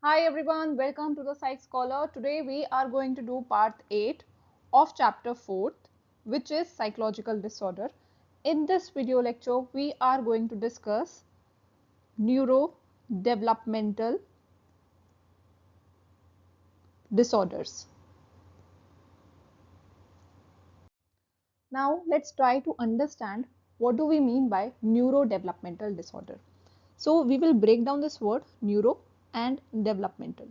Hi everyone, welcome to the Psych Scholar. Today we are going to do part 8 of chapter 4, which is psychological disorder. In this video lecture, we are going to discuss neurodevelopmental disorders. Now let's try to understand what do we mean by neurodevelopmental disorder. So we will break down this word neuro and developmental.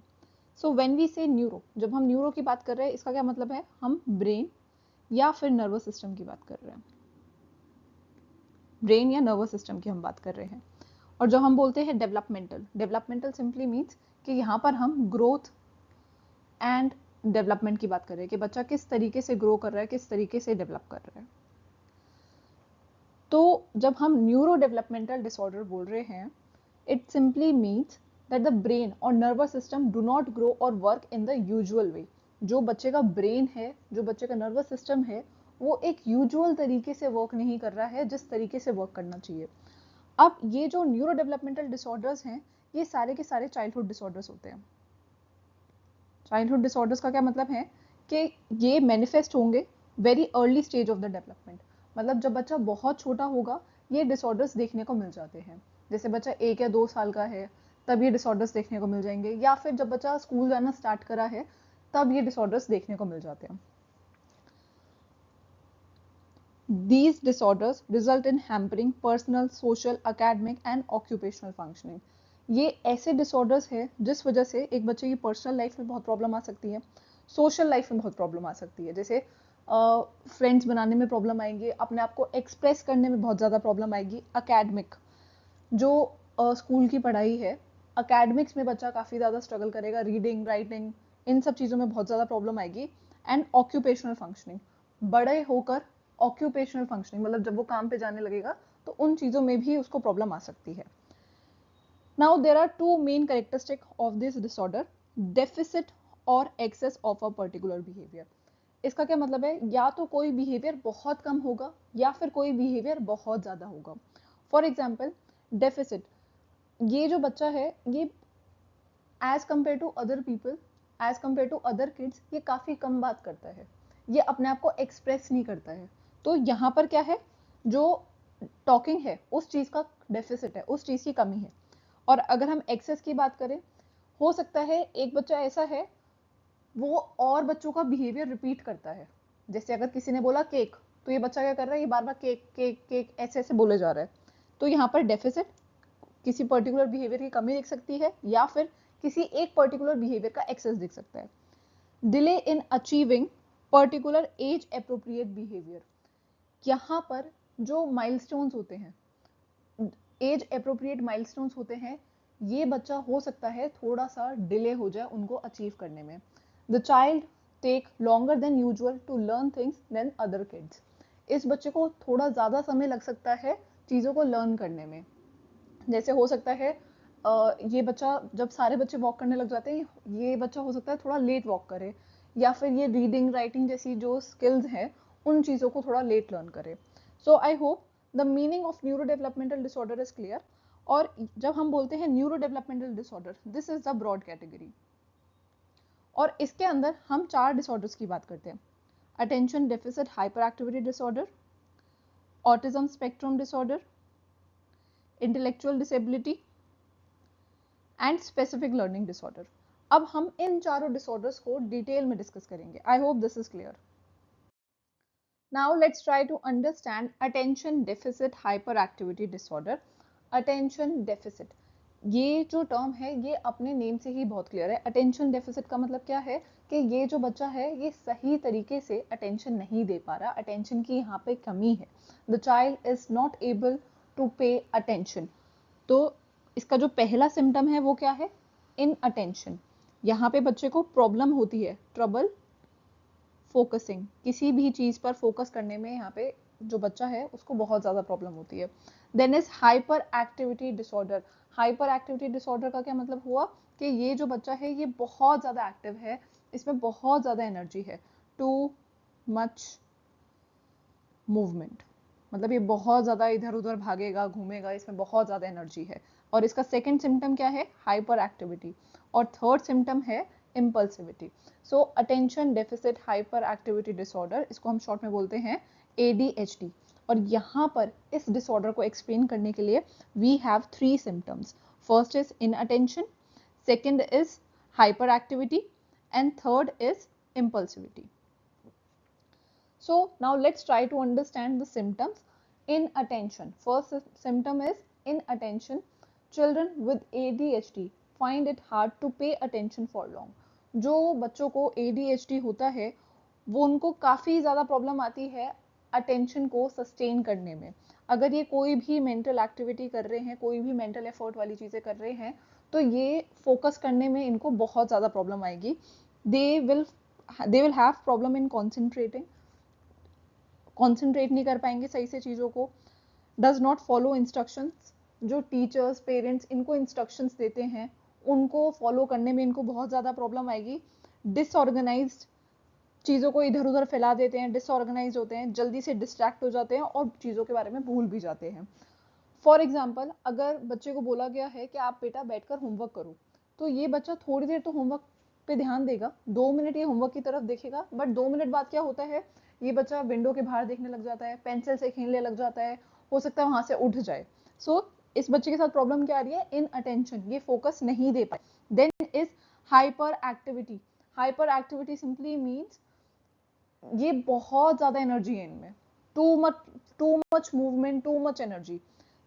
So when we say neuro, जब हम neuro की बात कर रहे हैं इसका क्या मतलब है, हम ब्रेन या फिर नर्वस सिस्टम की बात कर रहे हैं, ब्रेन या नर्वस सिस्टम की हम बात कर रहे हैं। और जब हम बोलते हैं डेवलपमेंटल, डेवलपमेंटल सिंपली मीन्स कि यहाँ पर हम ग्रोथ एंड डेवलपमेंट की बात कर रहे हैं कि बच्चा किस तरीके से ग्रो कर रहा है, किस तरीके से डेवलप कर रहा है। तो जब हम न्यूरो डेवलपमेंटल डिसऑर्डर बोल रहे हैं, it simply means that the brain or nervous system do not grow or work in the usual way. जो बच्चे का ब्रेन है, जो बच्चे का नर्वस सिस्टम है, वो एक यूजुअल तरीके से वर्क नहीं कर रहा है जिस तरीके से वर्क करना चाहिए। अब ये जो न्यूरो डेवलपमेंटल डिसऑर्डर्स हैं, ये सारे के सारे चाइल्डहुड डिसऑर्डर्स होते हैं। चाइल्डहुड डिसऑर्डर्स का क्या मतलब है कि ये मैनिफेस्ट होंगे very early stage of the development, मतलब जब बच्चा बहुत छोटा होगा ये डिसऑर्डर्स देखने को मिल जाते हैं। जैसे बच्चा 1 या 2 साल का है तब ये डिसऑर्डर्स देखने को मिल जाएंगे, या फिर जब बच्चा स्कूल जाना स्टार्ट करा है तब ये डिसऑर्डर्स देखने को मिल जाते हैं। These disorders result in hampering personal, social, academic and occupational functioning. ये ऐसे डिसऑर्डर्स है जिस वजह से एक बच्चे की पर्सनल लाइफ में बहुत प्रॉब्लम आ सकती है, सोशल लाइफ में बहुत प्रॉब्लम आ सकती है। जैसे फ्रेंड्स बनाने में प्रॉब्लम आएंगे, अपने आप को एक्सप्रेस करने में बहुत ज़्यादा प्रॉब्लम आएगी। अकेडमिक जो स्कूल की पढ़ाई है, अकेडमिक्स में बच्चा काफ़ी ज़्यादा स्ट्रगल करेगा, रीडिंग राइटिंग इन सब चीज़ों में बहुत ज़्यादा प्रॉब्लम आएगी। एंड ऑक्यूपेशनल फंक्शनिंग, बड़े होकर ऑक्यूपेशनल फंक्शनिंग मतलब जब वो काम पे जाने लगेगा तो उन चीज़ों में भी उसको प्रॉब्लम आ सकती है। Now there are two main characteristic of this disorder, deficit और excess of a particular behaviour. इसका क्या मतलब है, या तो कोई बिहेवियर बहुत कम होगा या फिर कोई बिहेवियर बहुत ज़्यादा होगा। फॉर एग्जाम्पल डेफिसिट, ये जो बच्चा है ये as compare to other people, as compare to other kids ये काफ़ी कम बात करता है, ये अपने आप को एक्सप्रेस नहीं करता है। तो यहाँ पर क्या है, जो टॉकिंग है उस चीज़ का डेफिसिट है, उस चीज़ की कमी है। और अगर हम एक्सेस की बात करें, हो सकता है एक बच्चा ऐसा है वो और बच्चों का बिहेवियर रिपीट करता है। जैसे अगर किसी ने बोला केक, तो ये बच्चा क्या कर रहा है, ये बार बार केक केक केक ऐसे ऐसे बोले जा रहा है। तो यहाँ पर डेफिसिट किसी पर्टिकुलर बिहेवियर की कमी दिख सकती है, या फिर किसी एक पर्टिकुलर बिहेवियर का एक्सेस दिख सकता है। Delay in achieving particular age appropriate behaviour, यहाँ पर जो माइलस्टोन्स होते हैं, एज अप्रोप्रिएट माइलस्टोन्स होते हैं, ये बच्चा हो सकता है थोड़ा सा डिले हो जाए उनको अचीव करने में। The child take longer than usual to learn things than other kids, इस बच्चे को थोड़ा ज़्यादा समय लग सकता है चीज़ों को लर्न करने में। जैसे हो सकता है ये बच्चा जब सारे बच्चे वॉक करने लग जाते हैं, ये बच्चा हो सकता है थोड़ा लेट वॉक करे, या फिर ये रीडिंग राइटिंग जैसी जो स्किल्स हैं उन चीज़ों को थोड़ा लेट लर्न करे। So I hope the meaning of neuro developmental disorder is clear. और जब हम बोलते हैं neuro developmental disorder, this is the broad category, और इसके अंदर हम 4 डिसऑर्डर्स की बात करते हैं। Attention deficit hyper activity disorder, autism spectrum disorder, intellectual disability and specific learning disorder. अब हम इन चारों डिसऑर्डर्स को डिटेल में डिस्कस करेंगे। I hope this is clear. Now let's try to understand attention deficit hyper activity disorder. Attention deficit, ये जो term है ये अपने नेम से ही बहुत क्लियर है। अटेंशन डेफिसिट का मतलब क्या है कि ये जो बच्चा है ये सही तरीके से अटेंशन नहीं दे पा रहा, अटेंशन की यहाँ पे कमी है। The child is not able to pay attention. तो इसका जो पहला सिम्टम है वो क्या है, इन अटेंशन। यहाँ पे बच्चे को प्रॉब्लम होती है, ट्रबल फोकसिंग, किसी भी चीज पर फोकस करने में यहाँ पे जो बच्चा है उसको बहुत ज्यादा प्रॉब्लम होती है। Then is hyper activity disorder. Hyper activity disorder का क्या मतलब हुआ कि ये जो बच्चा है ये बहुत ज्यादा एक्टिव है, इसमें बहुत ज्यादा एनर्जी है, टू मच मूवमेंट, मतलब ये बहुत ज़्यादा इधर उधर भागेगा घूमेगा, इसमें बहुत ज़्यादा एनर्जी है। और इसका सेकंड सिम्टम क्या है, हाइपर एक्टिविटी, और थर्ड सिम्टम है इम्पल्सिविटी। सो attention deficit hyper activity disorder, इसको हम शॉर्ट में बोलते हैं ADHD। और यहाँ पर इस डिसऑर्डर को एक्सप्लेन करने के लिए we have 3 symptoms. First is inattention, second is hyper activity, and third is impulsivity. So now let's try to understand the symptoms. Inattention. First symptom is inattention. Children with ADHD find it hard to pay attention for long. जो बच्चों को ADHD होता है वो उनको काफ़ी ज़्यादा problem आती है अटेंशन को सस्टेन करने में। अगर ये कोई भी मेंटल एक्टिविटी कर रहे हैं, कोई भी मेंटल एफर्ट वाली चीज़ें कर रहे हैं, तो ये फोकस करने में इनको बहुत ज़्यादा प्रॉब्लम आएगी। they will have problem in concentrate नहीं कर पाएंगे सही से चीज़ों को। does not follow instructions, जो टीचर्स पेरेंट्स इनको इंस्ट्रक्शंस देते हैं उनको फॉलो करने में इनको बहुत ज़्यादा प्रॉब्लम आएगी। डिसऑर्गेनाइज्ड, चीज़ों को इधर उधर फैला देते हैं, डिसऑर्गेनाइज होते हैं, जल्दी से डिस्ट्रैक्ट हो जाते हैं और चीज़ों के बारे में भूल भी जाते हैं। फॉर एग्जाम्पल, अगर बच्चे को बोला गया है कि आप बेटा बैठकर होमवर्क करो, तो ये बच्चा थोड़ी देर तो होमवर्क पे ध्यान देगा, 2 मिनट ये होमवर्क की तरफ देखेगा, बट 2 मिनट बाद क्या होता है, ये बच्चा विंडो के बाहर देखने लग जाता है, पेंसिल से खेलने लग जाता है, हो सकता है वहां से उठ जाए। सो इस बच्चे के साथ प्रॉब्लम क्या आ रही है, इन अटेंशन, ये फोकस नहीं दे पाए। Then is hyper activity. Hyper activity simply means ये बहुत ज्यादा एनर्जी है इनमें, too much movement, too much energy.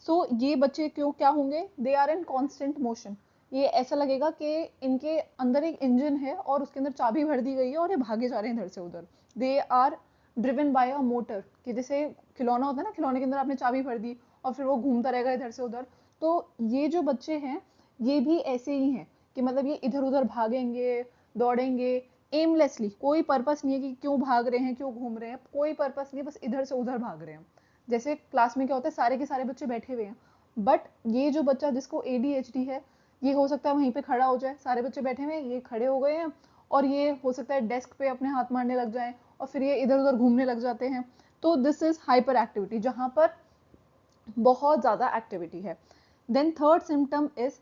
So ये बच्चे क्यों क्या होंगे, they are in constant motion. ये ऐसा लगेगा कि इनके अंदर एक इंजन है और उसके अंदर चाबी भर दी गई है और ये भागे जा रहे हैं इधर से उधर। They are driven by a motor, कि जैसे खिलौना होता है ना, खिलौने के अंदर आपने चाबी भर दी और फिर वो घूमता रहेगा इधर से उधर। तो ये जो बच्चे हैं ये भी ऐसे ही हैं कि मतलब ये इधर उधर भागेंगे, दौड़ेंगे एमलेसली, कोई पर्पस नहीं है कि क्यों भाग रहे हैं, क्यों घूम रहे हैं, कोई पर्पस नहीं है, बस इधर से उधर भाग रहे हैं। जैसे क्लास में क्या होता है, सारे के सारे बच्चे बैठे हुए हैं, बट ये जो बच्चा जिसको ADHD है, ये हो सकता है वहीं पे खड़ा हो जाए, सारे बच्चे बैठे हुए हैं, ये खड़े हो गए हैं और ये हो सकता है डेस्क पे अपने हाथ मारने लग जाए और फिर ये इधर उधर घूमने लग जाते हैं। तो दिस इज हाइपर एक्टिविटी, जहां पर बहुत ज्यादा एक्टिविटी है। Then third symptom is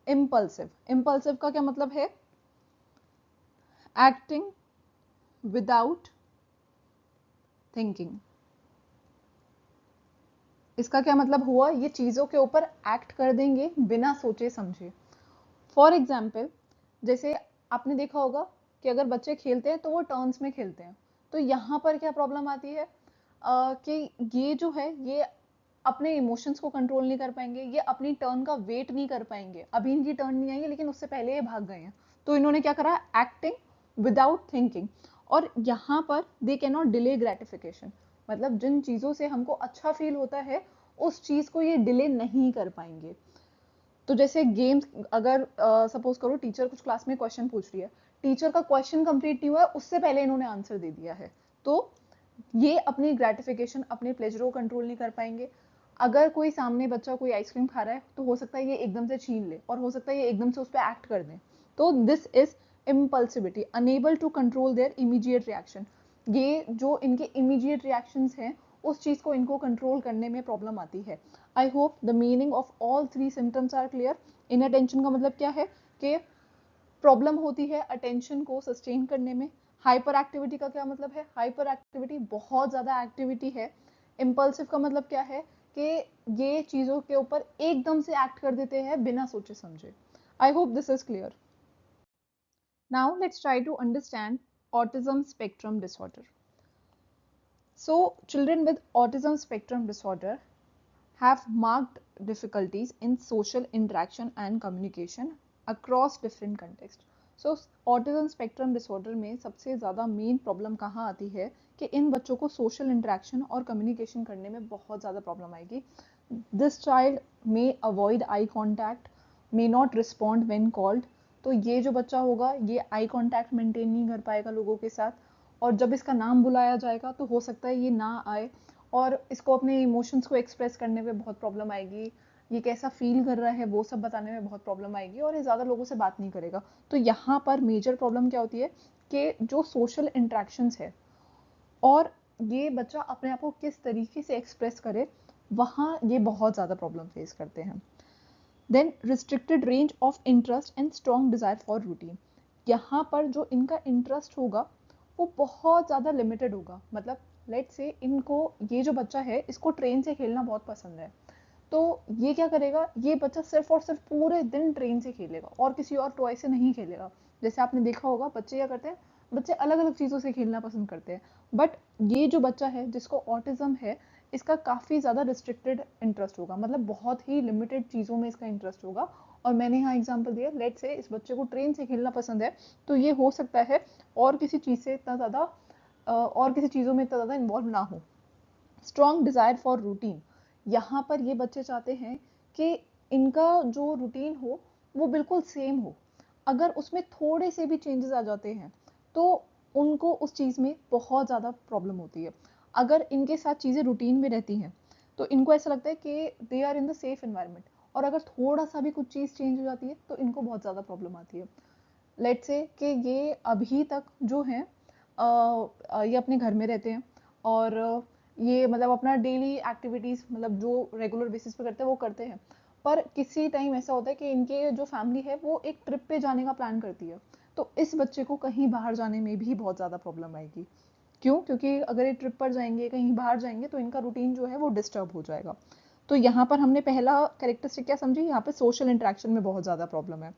impulsive. Impulsive का क्या मतलब है, एक्टिंग विदाउट थिंकिंग। इसका क्या मतलब हुआ, ये चीजों के ऊपर एक्ट कर देंगे बिना सोचे समझे। फॉर एग्जाम्पल, जैसे आपने देखा होगा कि अगर बच्चे खेलते हैं तो वो टर्न्स में खेलते हैं, तो यहाँ पर क्या प्रॉब्लम आती है कि ये जो है ये अपने इमोशंस को कंट्रोल नहीं कर पाएंगे, ये अपनी टर्न का वेट नहीं कर पाएंगे। अभी इनकी टर्न नहीं आई है लेकिन उससे पहले ये भाग गए हैं, तो इन्होंने क्या करा, एक्टिंग विदाउट थिंकिंग। और यहाँ पर they can not delay gratification, मतलब जिन चीज़ों से हमको अच्छा फील होता है उस चीज़ को ये डिले नहीं कर पाएंगे। तो जैसे गेम्स, अगर सपोज करो टीचर कुछ क्लास में क्वेश्चन पूछ रही है, टीचर का क्वेश्चन कंप्लीट नहीं हुआ है उससे पहले इन्होंने आंसर दे दिया है, तो ये अपनी ग्रेटिफिकेशन, अपने प्लेजर को कंट्रोल नहीं कर पाएंगे। अगर कोई सामने बच्चा कोई आइसक्रीम खा रहा है तो हो सकता है ये एकदम से छीन ले और हो सकता है ये एकदम से उस पर एक्ट कर दे, तो this is impulsivity, unable to control their immediate reaction. ये जो इनके इमीडिएट रिएक्शंस हैं उस चीज को इनको कंट्रोल करने में प्रॉब्लम आती है। I hope the meaning of all 3 symptoms are clear. Inattention का मतलब क्या है कि प्रॉब्लम होती है अटेंशन को सस्टेन करने में। हाइपर एक्टिविटी का क्या मतलब है, हाइपर एक्टिविटी बहुत ज्यादा एक्टिविटी है। इम्पल्सिव का मतलब क्या है कि ये चीजों के ऊपर एकदम से एक्ट कर देते हैं बिना सोचे समझे। I hope this is clear. Now let's try to understand autism spectrum disorder. So children with autism spectrum disorder have marked difficulties in social interaction and communication across different contexts. So autism spectrum disorder में सबसे ज़्यादा main problem कहाँ आती है कि इन बच्चों को social interaction और कम्युनिकेशन करने में बहुत ज़्यादा प्रॉब्लम आएगी। This child may avoid eye contact, may not respond when called. तो ये जो बच्चा होगा ये आई कॉन्टैक्ट मेंटेन नहीं कर पाएगा लोगों के साथ, और जब इसका नाम बुलाया जाएगा तो हो सकता है ये ना आए, और इसको अपने इमोशंस को एक्सप्रेस करने में बहुत प्रॉब्लम आएगी, ये कैसा फील कर रहा है वो सब बताने में बहुत प्रॉब्लम आएगी, और ये ज़्यादा लोगों से बात नहीं करेगा। तो यहाँ पर मेजर प्रॉब्लम क्या होती है कि जो सोशल इंट्रैक्शंस है और ये बच्चा अपने आप को किस तरीके से एक्सप्रेस करे, वहाँ ये बहुत ज़्यादा प्रॉब्लम फेस करते हैं। Then restricted range of interest and strong desire for routine. यहाँ पर जो इनका इंटरेस्ट होगा वो बहुत ज़्यादा लिमिटेड होगा। मतलब लेट से इनको, ये जो बच्चा है इसको ट्रेन से खेलना बहुत पसंद है, तो ये क्या करेगा, ये बच्चा सिर्फ और सिर्फ पूरे दिन ट्रेन से खेलेगा और किसी और टॉय से नहीं खेलेगा। जैसे आपने देखा होगा बच्चे क्या करते हैं, बच्चे अलग अलग चीज़ों से खेलना पसंद करते हैं, बट ये जो बच्चा है जिसको ऑटिज्म है, इसका काफ़ी ज़्यादा रिस्ट्रिक्टेड इंटरेस्ट होगा, मतलब बहुत ही लिमिटेड चीज़ों में इसका इंटरेस्ट होगा। और मैंने यहाँ एग्जाम्पल दिया, लेट से इस बच्चे को ट्रेन से खेलना पसंद है, तो ये हो सकता है और किसी चीज़ से इतना ज़्यादा और किसी चीज़ों में इतना ज़्यादा इन्वॉल्व ना हो। स्ट्रॉन्ग डिज़ायर फॉर रूटीन, यहाँ पर ये बच्चे चाहते हैं कि इनका जो रूटीन हो वो बिल्कुल सेम हो। अगर उसमें थोड़े से भी चेंजेस आ जाते हैं तो उनको उस चीज़ में बहुत ज़्यादा प्रॉब्लम होती है। अगर इनके साथ चीज़ें रूटीन में रहती हैं तो इनको ऐसा लगता है कि they are in the safe environment, और अगर थोड़ा सा भी कुछ चीज़ चेंज हो जाती है तो इनको बहुत ज़्यादा प्रॉब्लम आती है। लेट से कि ये अभी तक जो हैं ये अपने घर में रहते हैं और ये मतलब अपना डेली एक्टिविटीज़ मतलब जो रेगुलर बेसिस पे करते हैं वो करते हैं, पर किसी टाइम ऐसा होता है कि इनके जो फैमिली है वो एक ट्रिप पे जाने का प्लान करती है, तो इस बच्चे को कहीं बाहर जाने में भी बहुत ज़्यादा प्रॉब्लम आएगी। क्यों? क्योंकि अगर ये ट्रिप पर जाएंगे, कहीं बाहर जाएंगे, तो इनका रूटीन जो है वो डिस्टर्ब हो जाएगा। तो यहाँ पर हमने पहला कैरेक्टरिस्टिक क्या समझी, यहाँ पे सोशल इंटरेक्शन में बहुत ज़्यादा प्रॉब्लम है।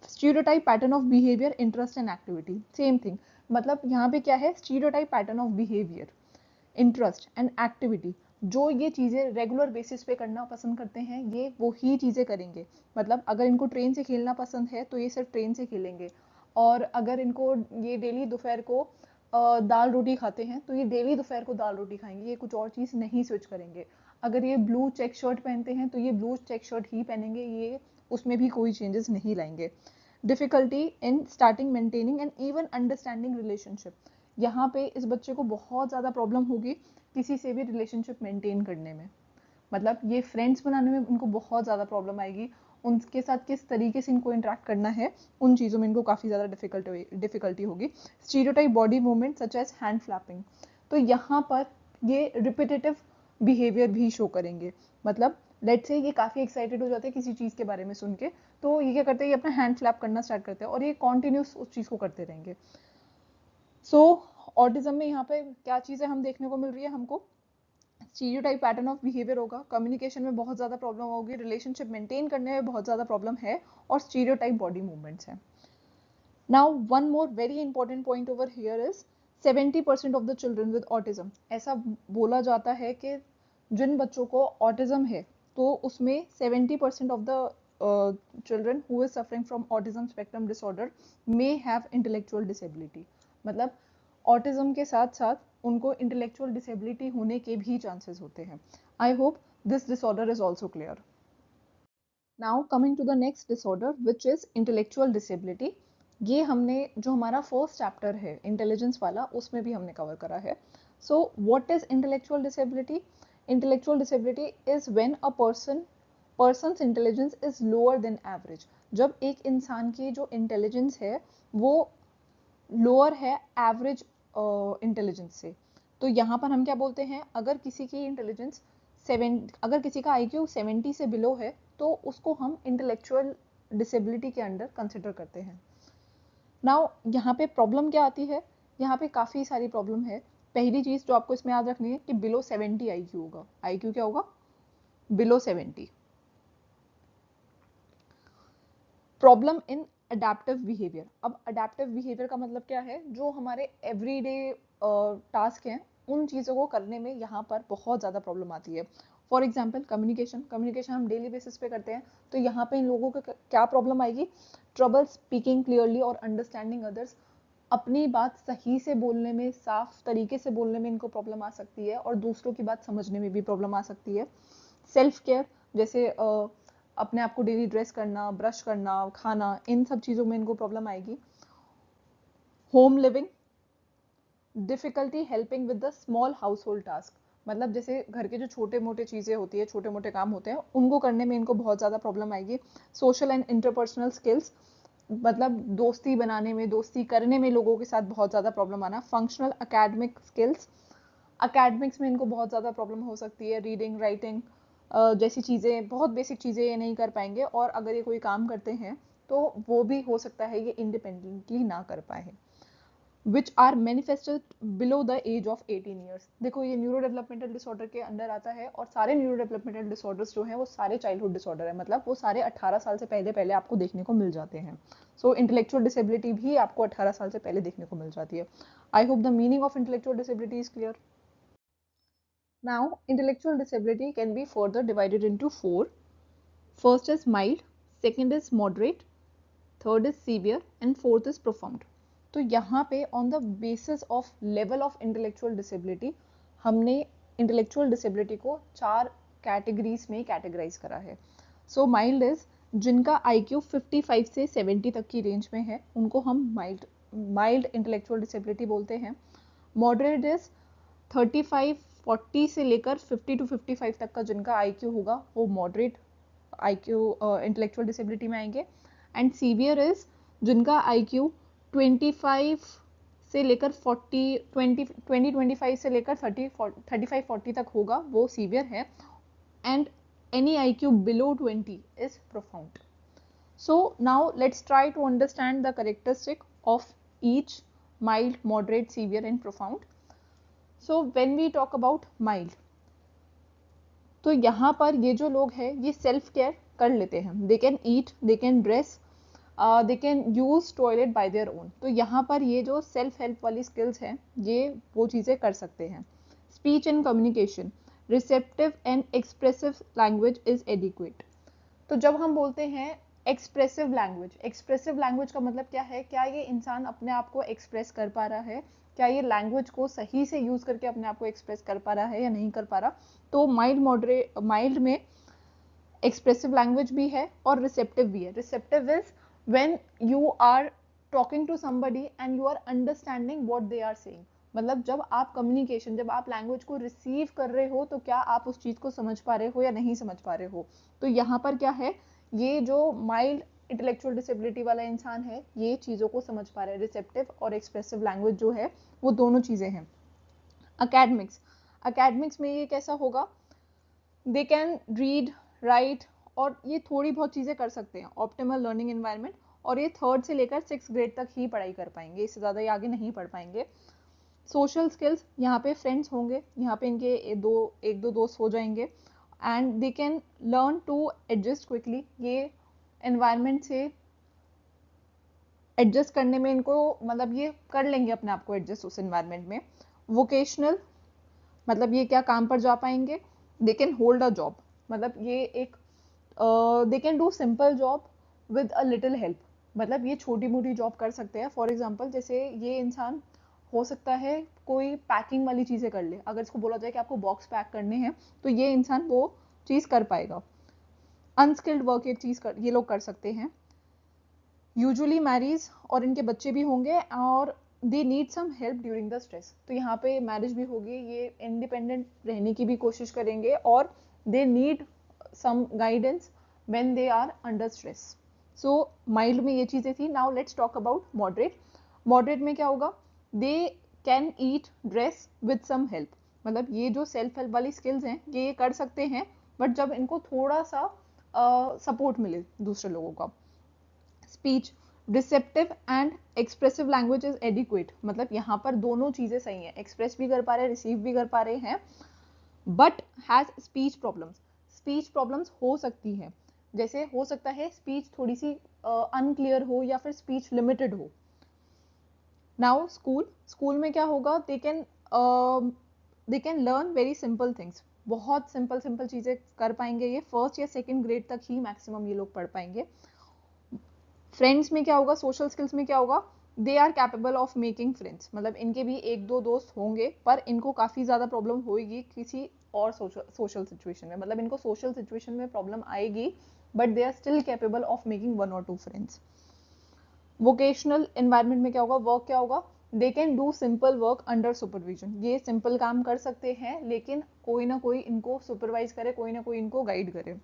Stereotype pattern of behaviour, interest and activity, same thing. मतलब यहाँ पे क्या है, stereotype pattern of behaviour, interest and activity, जो ये चीज़ें रेगुलर बेसिस पे करना पसंद करते हैं ये वो ही चीज़ें करेंगे। मतलब अगर इनको ट्रेन से खेलना पसंद है तो ये सिर्फ ट्रेन से खेलेंगे, और अगर इनको ये डेली दोपहर को दाल रोटी खाते हैं तो ये डेली दोपहर को दाल रोटी खाएंगे, ये कुछ और चीज़ नहीं स्विच करेंगे। अगर ये ब्लू चेक शर्ट पहनते हैं तो ये ब्लू चेक शर्ट ही पहनेंगे, ये उसमें भी कोई चेंजेस नहीं लाएंगे। Difficulty in starting maintaining and even understanding relationship, यहाँ पे इस बच्चे को बहुत ज़्यादा प्रॉब्लम होगी किसी से भी रिलेशनशिप मेंटेन करने में। मतलब ये फ्रेंड्स बनाने में इनको बहुत ज़्यादा प्रॉब्लम आएगी, उनके साथ किस तरीके से इनको इंटरेक्ट करना है उन चीज़ों में इनको काफ़ी ज़्यादा डिफिकल्टी होगी। Stereotype body movement such as hand flapping, तो यहाँ पर ये रिपीटेटिव बिहेवियर भी शो करेंगे। मतलब लेट से ये काफ़ी एक्साइटेड हो जाते हैं किसी चीज़ के बारे में सुन के, तो ये क्या करते हैं, ये अपना हैंड फ्लैप करना स्टार्ट करते हैं और ये कॉन्टिन्यूस उस चीज़ को करते रहेंगे। सो ऑटिज्म में यहाँ पे क्या चीज़ें हम देखने को मिल रही है हमको, स्टीरियोटाइप पैटर्न ऑफ बिहेवियर होगा, कम्युनिकेशन में बहुत ज़्यादा प्रॉब्लम होगी, रिलेशनशिप मेंटेन करने में बहुत ज़्यादा प्रॉब्लम है, और स्टीरियोटाइप बॉडी मूवमेंट्स हैं। Now one more very important point over here is 70% of the children with autism, ऐसा बोला जाता है कि जिन बच्चों को ऑटिज्म है तो उसमें 70% of the children who is suffering from autism spectrum disorder may have intellectual disability. मतलब ऑटिज्म के साथ साथ उनको इंटेलेक्चुअल डिसेबिलिटी होने के भी चांसेस होते हैं। I hope this disorder is also clear. Now coming to the next disorder which is intellectual disability. ये हमने जो हमारा फर्स्ट चैप्टर है इंटेलिजेंस वाला उसमें भी हमने कवर करा है। So what is intellectual disability? Intellectual disability is when a persons intelligence is lower than average, जब एक इंसान की जो इंटेलिजेंस है वो लोअर है एवरेज इंटेलिजेंस से। तो यहाँ पर हम क्या बोलते हैं, अगर किसी की इंटेलिजेंस अगर किसी का आईक्यू 70 से बिलो है तो उसको हम इंटेलेक्चुअल डिसेबिलिटी के अंडर कंसिडर करते हैं। नाउ यहाँ पे प्रॉब्लम क्या आती है, यहाँ पे काफ़ी सारी प्रॉब्लम है। पहली चीज़ जो आपको इसमें याद रखनी है कि बिलो 70 आईक्यू होगा। आईक्यू क्या होगा? Below 70। Problem in adaptive behaviour. अब अडेप्टिव बिहेवियर का मतलब क्या है, जो हमारे एवरीडे टास्क हैं उन चीज़ों को करने में यहाँ पर बहुत ज़्यादा प्रॉब्लम आती है। फॉर एग्जाम्पल कम्युनिकेशन हम डेली बेसिस पे करते हैं, तो यहाँ पे इन लोगों को क्या प्रॉब्लम आएगी? ट्रबल स्पीकिंग क्लियरली और अंडरस्टैंडिंग अदर्स, अपनी बात सही से बोलने में, साफ तरीके से बोलने में इनको प्रॉब्लम आ सकती है, और दूसरों की बात समझने में भी प्रॉब्लम आ सकती है। सेल्फ केयर, जैसे अपने आप को डेली ड्रेस करना, ब्रश करना, खाना, इन सब चीज़ों में इनको प्रॉब्लम आएगी। Home living, difficulty helping with the small house hold task, मतलब जैसे घर के जो छोटे मोटे चीज़ें होती है, छोटे मोटे काम होते हैं, उनको करने में इनको बहुत ज़्यादा प्रॉब्लम आएगी। सोशल एंड इंटरपर्सनल स्किल्स, मतलब दोस्ती बनाने में, दोस्ती करने में लोगों के साथ बहुत ज़्यादा प्रॉब्लम आना। फंक्शनल अकेडमिक स्किल्स, अकेडमिक्स में इनको बहुत ज़्यादा प्रॉब्लम हो सकती है, रीडिंग, राइटिंग, जैसी चीज़ें, बहुत बेसिक चीज़ें ये नहीं कर पाएंगे, और अगर ये कोई काम करते हैं तो वो भी हो सकता है ये इंडिपेंडेंटली ना कर पाए, which are manifested below the age of 18 years. देखो ये न्यूरो डेवलपमेंटल डिसऑर्डर के अंडर आता है, और सारे न्यूरो डेवलपमेंटल डिसऑर्डर्स जो हैं वो सारे चाइल्डहुड डिसऑर्डर है, मतलब वो सारे 18 साल से पहले पहले आपको देखने को मिल जाते हैं। सो इंटेलेक्चुअल डिसेबिलिटी भी आपको 18 साल से पहले देखने को मिल जाती है। I hope the meaning of intellectual disability is clear. Now, intellectual disability can be further divided into four. First is mild, second is moderate, third is severe, and fourth is profound. तो यहाँ पे on the basis of level of intellectual disability हमने intellectual disability को 4 categories में categorize करा है. So mild is जिनका IQ 55 से 70 तक की रेंज में है, उनको हम mild intellectual disability बोलते हैं. Moderate is 40 से लेकर 50 to 55 तक का जिनका IQ होगा वो मॉडरेट IQ इंटेलेक्चुअल डिसेबिलिटी में आएंगे. एंड सीवियर इज जिनका IQ 25 से लेकर 25 से लेकर 35-40 तक होगा वो सीवियर है. And any IQ below 20 is profound. So now let's try to understand the characteristic of each mild, moderate, severe and profound. So when we talk about mild, तो यहाँ पर ये जो लोग हैं ये सेल्फ केयर कर लेते हैं. दे can eat, they can dress, they can use toilet bye their own. तो यहाँ पर ये जो सेल्फ हेल्प वाली स्किल्स हैं ये वो चीज़ें कर सकते हैं. Speech and communication, receptive and expressive language is adequate. तो जब हम बोलते हैं एक्सप्रेसिव लैंग्वेज का मतलब क्या है? क्या ये इंसान अपने आप को एक्सप्रेस कर पा रहा है? क्या ये लैंग्वेज को सही से यूज करके अपने आप को एक्सप्रेस कर पा रहा है या नहीं कर पा रहा? तो माइल्ड में एक्सप्रेसिव लैंग्वेज भी है और रिसेप्टिव भी है. Receptive is when you are talking to somebody and you are understanding what they are saying. मतलब जब आप लैंग्वेज को रिसीव कर रहे हो तो क्या आप उस चीज को समझ पा रहे हो या नहीं समझ पा रहे हो. तो यहाँ पर क्या है, ये जो माइल्ड इंटेलेक्चुअल डिसेबिलिटी वाला इंसान है ये चीज़ों को समझ पा रहा है. रिसेप्टिव और एक्सप्रेसिव लैंग्वेज जो है वो दोनों चीज़ें हैं. अकेडमिक्स में ये कैसा होगा? दे कैन रीड, राइट और ये थोड़ी बहुत चीज़ें कर सकते हैं. ऑप्टिमल लर्निंग एनवायरनमेंट, और ये 3rd से लेकर 6th ग्रेड तक ही पढ़ाई कर पाएंगे, इससे ज़्यादा ये आगे नहीं पढ़ पाएंगे. सोशल स्किल्स, यहाँ पे फ्रेंड्स होंगे, यहाँ पे इनके एक दो दोस्त हो जाएंगे. And they can learn to adjust quickly. ये एनवायरनमेंट से एडजस्ट करने में इनको मतलब ये कर लेंगे अपने आप को एडजस्ट उस एनवायरनमेंट में. वोकेशनल मतलब ये क्या काम पर जा पाएंगे. They can hold a job, मतलब ये एक दे can do simple job with a little help. मतलब ये छोटी मोटी जॉब कर सकते हैं. फॉर एग्जाम्पल जैसे ये इंसान हो सकता है कोई पैकिंग वाली चीज़ें कर ले. अगर इसको बोला जाए कि आपको बॉक्स पैक करने हैं तो ये इंसान वो चीज़ कर पाएगा. अनस्किल्ड वर्क ये लोग कर सकते हैं. यूजुअली मैरिज और इनके बच्चे भी होंगे और they need some help during the stress. तो यहाँ पे मैरिज भी होगी, ये इंडिपेंडेंट रहने की भी कोशिश करेंगे और they need some guidance when they are under stress. So mild में ये चीज़ें थी. Now let's talk about moderate. Moderate में क्या होगा? They can eat, dress with some help. मतलब ये जो सेल्फ हेल्प वाली स्किल्स हैं ये कर सकते हैं, बट जब इनको थोड़ा सा सपोर्ट मिले दूसरे लोगों का. Speech, receptive and expressive language is adequate. मतलब यहाँ पर दोनों चीजें सही हैं, एक्सप्रेस भी कर पा रहे हैं, रिसीव भी कर पा रहे हैं, but has speech problems. Speech problems हो सकती है, जैसे हो सकता है स्पीच थोड़ी सी अनक्लियर हो या फिर स्पीच लिमिटेड हो. नाउ स्कूल में क्या होगा? They can learn very simple things. बहुत सिंपल चीजें कर पाएंगे ये. 1st या 2nd ग्रेड तक ही मैक्सिमम ये लोग पढ़ पाएंगे. फ्रेंड्स में क्या होगा? सोशल स्किल्स में क्या होगा? They are capable of making friends. मतलब इनके भी एक दो दोस्त होंगे, पर इनको काफ़ी ज़्यादा प्रॉब्लम होगी किसी और सोशल सिचुएशन में. मतलब इनको सोशल सिचुएशन में प्रॉब्लम आएगी, but they are still capable of making 1 or 2 friends. Vocational environment में क्या होगा? वर्क क्या होगा? They can do simple work under supervision. ये सिंपल काम कर सकते हैं, लेकिन कोई ना कोई इनको सुपरवाइज करे, कोई ना कोई इनको गाइड करे.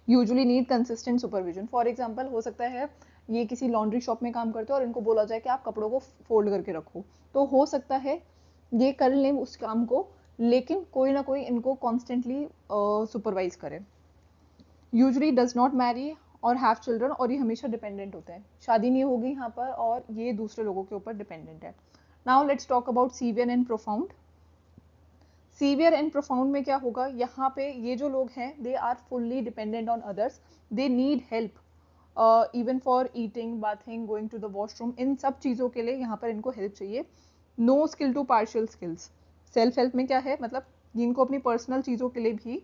Usually need consistent supervision. For example हो सकता है ये किसी लॉन्ड्री शॉप में काम करते हो और इनको बोला जाए कि आप कपड़ों को फोल्ड करके रखो, तो हो सकता है ये कर लें उस काम को, लेकिन कोई ना कोई इनको कॉन्स्टेंटली सुपरवाइज करे। यूजली डज नॉट मैरी और हैव चिल्ड्रन, और ये हमेशा डिपेंडेंट होते हैं, शादी नहीं होगी यहाँ पर और ये दूसरे लोगों के ऊपर डिपेंडेंट है। Now let's talk about severe and profound. Severe and profound में क्या होगा, यहाँ पे ये जो लोग हैं they are fully dependent on others, they need help even for eating, bathing, going to the washroom, इन सब चीज़ों के लिए यहाँ पर इनको हेल्प चाहिए। No skill to partial skills. Self help में क्या है, मतलब इनको अपनी पर्सनल चीज़ों के लिए भी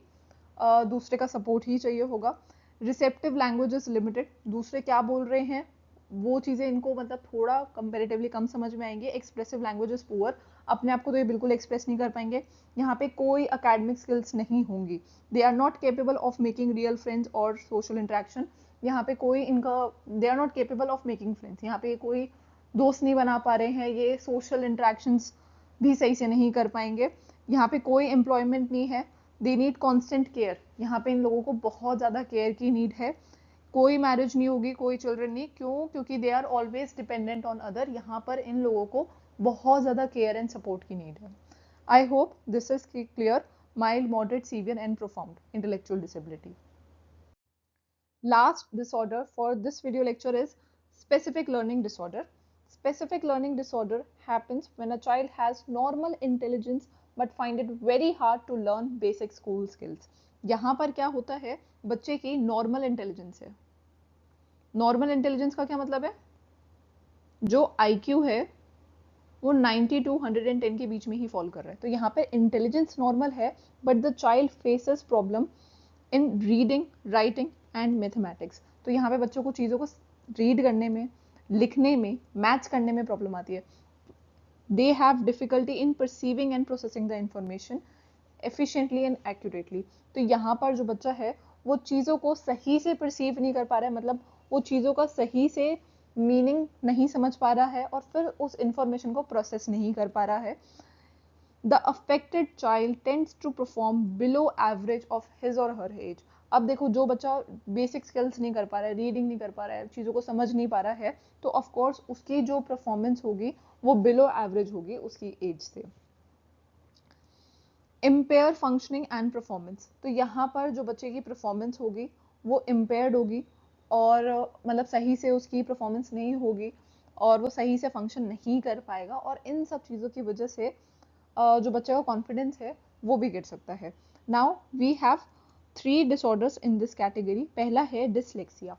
दूसरे का सपोर्ट ही चाहिए होगा। रिसेप्टिव लैंग्वेज इज लिमिटेड, दूसरे क्या बोल रहे हैं वो चीज़ें इनको मतलब थोड़ा कंपेरेटिवली कम समझ में आएंगे। एक्सप्रेसिव लैंग्वेज इज पुअर, अपने आप को तो ये बिल्कुल एक्सप्रेस नहीं कर पाएंगे। यहाँ पे कोई अकेडमिक स्किल्स नहीं होंगी। They are not capable of making real friends और सोशल इंटरेक्शन, यहाँ पे कोई इनका, they are not capable of making friends, यहाँ पे कोई दोस्त नहीं बना पा रहे हैं, ये सोशल इंटरेक्शंस भी सही से नहीं कर पाएंगे। यहाँ पे कोई एम्प्लॉयमेंट नहीं है। दे नीड कॉन्स्टेंट केयर, यहाँ पे इन लोगों को बहुत ज़्यादा केयर की नीड है। कोई मैरिज नहीं होगी, कोई चिल्ड्रन नहीं, क्यों, क्योंकि they are always dependent on other, यहाँ पर इन लोगों को बहुत ज़्यादा केयर एंड सपोर्ट की नीड है। I hope this is clear. Mild, moderate, severe and profound intellectual disability. Last disorder for this video lecture is specific learning disorder. Specific learning disorder happens when a child has normal intelligence but find it very hard to learn basic school skills. यहाँ पर क्या होता है, बच्चे की normal intelligence है। Normal intelligence का क्या मतलब है, जो IQ है वो 90 टू 110 के बीच में ही फॉल कर रहा है। तो यहाँ पे इंटेलिजेंस नॉर्मल है but the child faces problem in reading, writing and mathematics. तो यहाँ पे बच्चों को चीज़ों को रीड करने में, लिखने में, मैथ्स करने में प्रॉब्लम आती है। They have difficulty in perceiving and processing the information efficiently and accurately. तो यहाँ पर जो बच्चा है वो चीज़ों को सही से परसीव नहीं कर पा रहा है, मतलब वो चीज़ों का सही से मीनिंग नहीं समझ पा रहा है और फिर उस इंफॉर्मेशन को प्रोसेस नहीं कर पा रहा है। The affected child tends to perform below average of his or her age. अब देखो, जो बच्चा बेसिक स्किल्स नहीं कर पा रहा है, रीडिंग नहीं कर पा रहा है, चीज़ों को समझ नहीं पा रहा है, तो ऑफ कोर्स उसकी जो परफॉर्मेंस होगी वो बिलो एवरेज होगी उसकी एज से। इम्पेयर फंक्शनिंग एंड परफॉर्मेंस, तो यहाँ पर जो बच्चे की परफॉर्मेंस होगी वो इम्पेयर्ड होगी और मतलब सही से उसकी परफॉर्मेंस नहीं होगी और वो सही से फंक्शन नहीं कर पाएगा, और इन सब चीज़ों की वजह से जो बच्चे का कॉन्फिडेंस है वो भी गिर सकता है। Now we have 3 disorders in this category. पहला है dyslexia.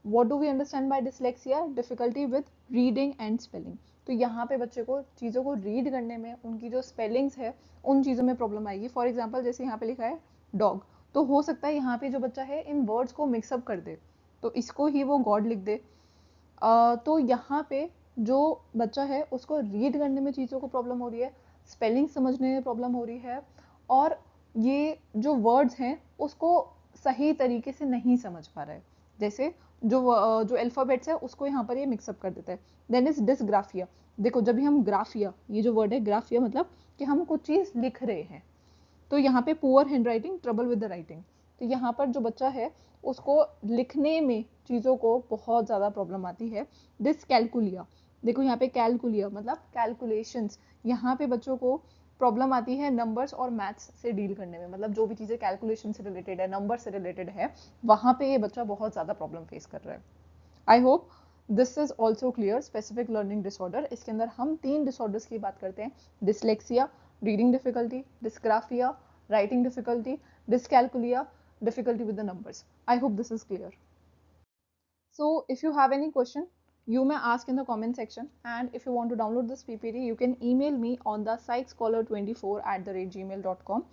What do we understand by dyslexia, difficulty with reading and spelling. तो यहाँ पे बच्चे को चीज़ों को रीड करने में, उनकी जो स्पेलिंग्स है उन चीज़ों में प्रॉब्लम आएगी। फॉर एग्जाम्पल जैसे यहाँ पे लिखा है डॉग, तो हो सकता है यहाँ पे जो बच्चा है इन वर्ड्स को मिक्सअप कर दे, तो इसको ही वो गॉड लिख दे। तो यहाँ पे जो बच्चा है उसको रीड करने में चीज़ों को प्रॉब्लम हो रही है, स्पेलिंग समझने में प्रॉब्लम हो रही है, और ये जो वर्ड्स हैं उसको सही तरीके से नहीं समझ पा रहा है। जैसे जो अल्फ़ाबेट्स है उसको यहाँ पर ये मिक्सअप कर देता है। Then is dysgraphia. देखो, जब भी हम ग्राफिया, ये जो वर्ड है ग्राफिया, मतलब कि हम कुछ चीज़ लिख रहे हैं, तो यहाँ पे poor hand writing, trouble with the writing. तो यहाँ पर जो बच्चा है उसको लिखने में चीज़ों को बहुत ज़्यादा प्रॉब्लम आती है। डिसकैलकुलिया, देखो यहाँ पे कैलकुलिया मतलब कैलकुलेशंस, यहाँ पे बच्चों को प्रॉब्लम आती है नंबर्स और मैथ्स से डील करने में, मतलब जो भी चीज़ें कैलकुलेशन से रिलेटेड है, नंबर से रिलेटेड है, वहाँ पे ये बच्चा बहुत ज़्यादा प्रॉब्लम फेस कर रहा है। I hope this is also clear. Specific learning disorder, इसके अंदर हम 3 डिसऑर्डर्स की बात करते हैं, dyslexia, reading difficulty, dysgraphia, writing difficulty, dyscalculia, difficulty with the numbers. I hope this is clear. So if you have any question, you may ask in the comment section, and if you want to download this PPT, you can email me on the psychscholar24@gmail.com.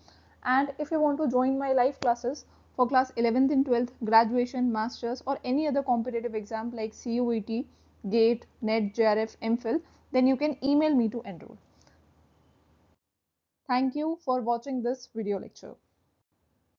And if you want to join my live classes for class 11th and 12th, graduation, masters, or any other competitive exam like CUET, GATE, NET, JRF, MPhil, then you can email me to enroll. Thank you for watching this video lecture.